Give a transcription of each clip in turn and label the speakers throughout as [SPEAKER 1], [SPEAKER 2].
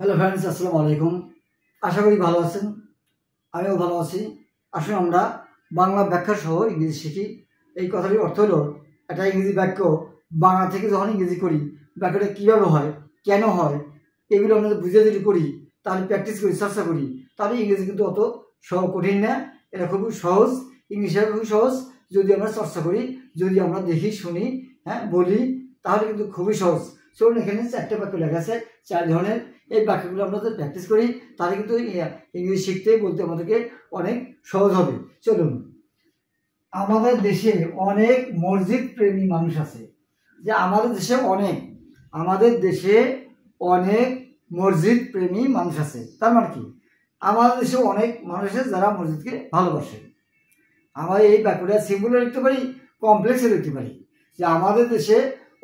[SPEAKER 1] Hello friends, আসসালামু আলাইকুম। আশা করি ভালো আছেন, আমিও ভালো আছি। আসলে আমরা বাংলা ব্যাখ্যা সহ ইংরেজি শিখি। এই কথাটির অর্থ হলো, একটা ইংরেজি বাক্য বাংলা থেকে যখন ইংরেজি করি, বাক্যটা কীভাবে হয়, কেন হয়, এগুলো আমরা বুঝে যদি করি, তাহলে প্র্যাকটিস করি, চর্চা করি, তাহলে ইংরেজি কিন্তু অত কঠিন না। এটা খুবই সহজ, ইংলিশে খুবই সহজ। যদি আমরা চর্চা করি, যদি আমরা দেখি, শুনি, বলি, তাহলে কিন্তু খুবই সহজ। চলুন, এখানে 4টে বাক্য লেখা আছে, 4 ধরনের। এই বাক্যগুলো আমরা যদি প্র্যাকটিস করি, তাহলে কিন্তু ইংলিশ শিখতে বলতে আমাদেরকে অনেক সহজ হবে। চলুন। আমাদের দেশে অনেক মসজিদ প্রেমী মানুষ আছে। যে আমাদের দেশে অনেক মসজিদ প্রেমী মানুষ আছে, তার মানে কি? আমাদের দেশে অনেক মানুষ আছে যারা মসজিদকে ভালোবাসে। আমরা এই বাক্যটা সিম্পলও লিখতে পারি, কমপ্লেক্সও লিখতে পারি। যে আমাদের দেশে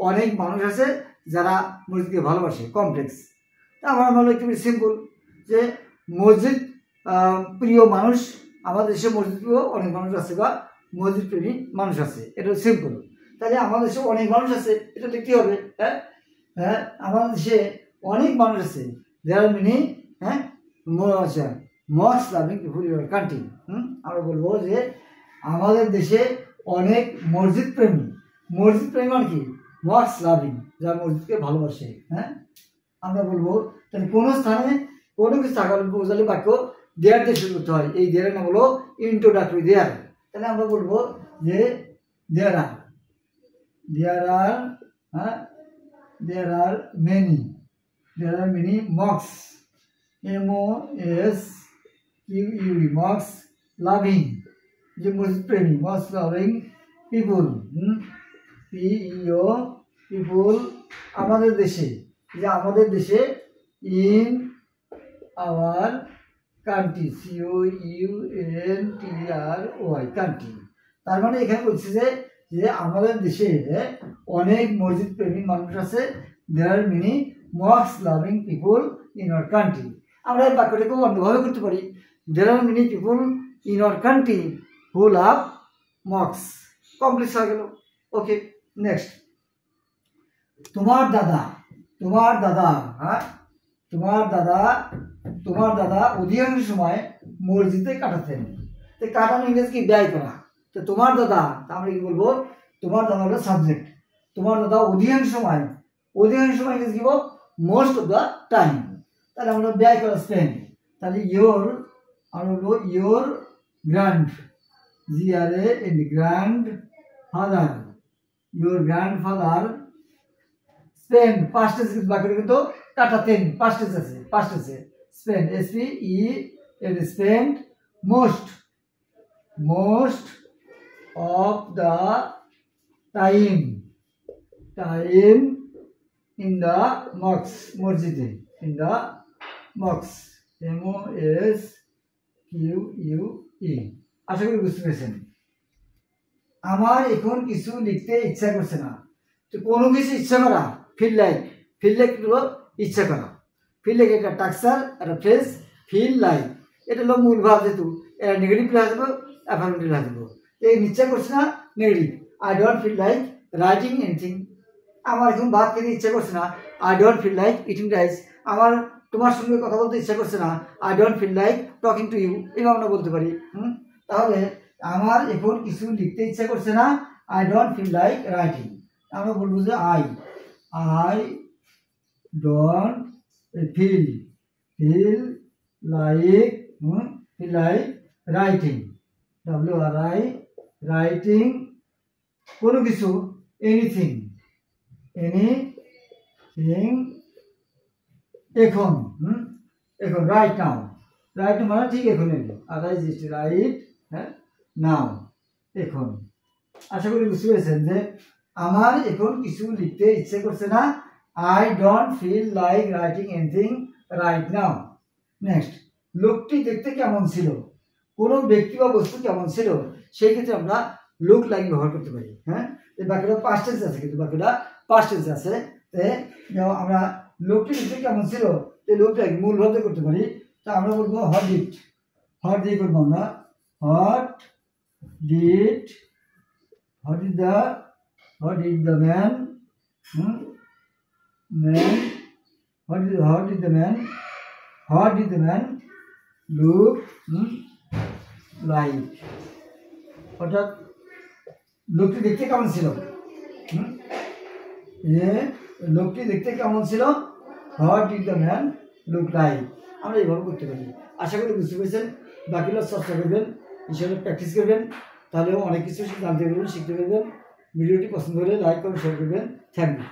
[SPEAKER 1] অনেক মানুষ আছে যারা মসজিদকে ভালোবাসে, কমপ্লেক্স। আমরা লিখতে পারি সিম্পল, যে মসজিদ প্রিয় মানুষ, আমাদের দেশে মসজিদ প্রিয় অনেক মানুষ আছে, বা মসজিদ প্রেমী মানুষ আছে। এটা সিম্পল। তাহলে আমাদের দেশে অনেক মানুষ আছে, এটা লিখতে হবে। আমাদের দেশে অনেক মানুষ আছে, যারা many mosque loving people in our country. আমরা বলবো যে আমাদের দেশে অনেক মসজিদ প্রেমী মানে কি? মস্ক লাভিং, যারা মসজিদকে ভালোবাসে। আমরা বলবো, তাহলে কোনো স্থানে কোনো কিছু থাকার বোঝালে বাক্য দেয়ার দিয়ে শুরু করতে হয়। এই দেয়ারের নাম হলো ইন্ট্রোডাক্টরি দেয়ার। তাহলে আমরা বলবো যে দেয়ার আর মেনি মস্ক, MOSQUE, মস্ক লাভিং, যে মসজিদ প্রেমী, মস্ক লাভিং পিপুল, PEO, পিপুল, আমাদের দেশে, যে আমাদের দেশে, in our country, COUNTRY, country. তার মানে এখানে বলছে যে আমাদের দেশে অনেক মসজিদ প্রেমী মানুষ আছে, there are many mosque loving people in our country. আমরা এই বাক্যটাকে অন্যভাবে করতে পারি, there are many people in our country who love mosque. Complete হয়ে গেল। Okay, next. তোমার দাদা অধিকাংশ সময় মসজিদে কাটাতেন। তো কাটানো ইংরেজি কি? ব্যয় করা। তো তোমার দাদা, আমরা কি বলবো? তোমার দাদা হলো সাবজেক্ট। তোমার দাদা অধিকাংশ সময় ইংরেজি কি বলবো? Most of the time. তাহলে আমরা ব্যয় করা, স্পেন্ড। তাহলে আমরা বলবো your grandfather spend, past tense বাক্যটা কিন্তু কাটাতেন, পাস্ট টেন্স আছে, spend, SPEND, spend most of the time in the mosque, মসজিদে, ইন দ্য মস্ক, MOSQUE। আশা করি বুঝতে পেরেছেন। আমার এখন কিছু লিখতে ইচ্ছা করছে না। তো কোনো কিছু ইচ্ছা করা, ফিল লাইক হলো ইচ্ছা করা। ফিল লাইক একটা টাক্সার, একটা ফ্রেজ, ফিল লাইক, এটা হলো মূল ভাব। যেহেতু এটা নেগেটিভ আসবো, অ্যাফার্মেটিভ আসবো। এই ইচ্ছা করছে না, negative. I don't feel like writing anything. আমার এখন ভাত খেতে ইচ্ছা করছে না, I don't feel like eating rice. আমার তোমার সঙ্গে কথা বলতে ইচ্ছা করছে না, I don't feel like talking to you. এভাবে আমরা বলতে পারি। তাহলে আমার এখন কিছু লিখতে ইচ্ছা করছে না, I don't feel like writing. আমরা বলবো যে I don't feel like writing, WRI, writing কোনো কিছু, এনিথিং এখন, রাইট নাও মানে ঠিক এখন এলো, রাইট নাও, এখন। আশা করি বুঝতে পেরেছেন যে আমার এখন কিছু লিখতে ইচ্ছে করছে না, I don't feel like writing anything right now. Next. লোকটি দেখতে কেমন ছিল? কোনো ব্যক্তি বা বস্তু কেমন ছিল, সেই ক্ষেত্রে আমরা লুক লাইক ব্যবহার করতে পারি। এই বাক্যটা পাস্ট টেন্স আছে, কিন্তু বাক্যটা পাস্ট টেন্স আছে। আমরা লোকটি দেখতে কেমন ছিল, লুক লাইক মূল ভাবে করতে পারি। তা আমরা বলবো হোয়াট ডিড করবো আমরা, what did the man What did the man look like? অর্থাৎ লোকটি দেখতে কেমন ছিল? লোকটি দেখতে কেমন ছিল? What did the man look like? আমরা এইভাবে করতে পারি। আশা করি বুঝতে পেরেছেন। বাকিগুলো চর্চা করবেন, ইনশাআল্লাহ প্র্যাকটিস করবেন, তাহলে অনেক কিছু জানতে পারবেন, শিখতে পারবেন। ভিডিওটি পছন্দ হলে লাইক করুন, শেয়ার করবেন। Thank you.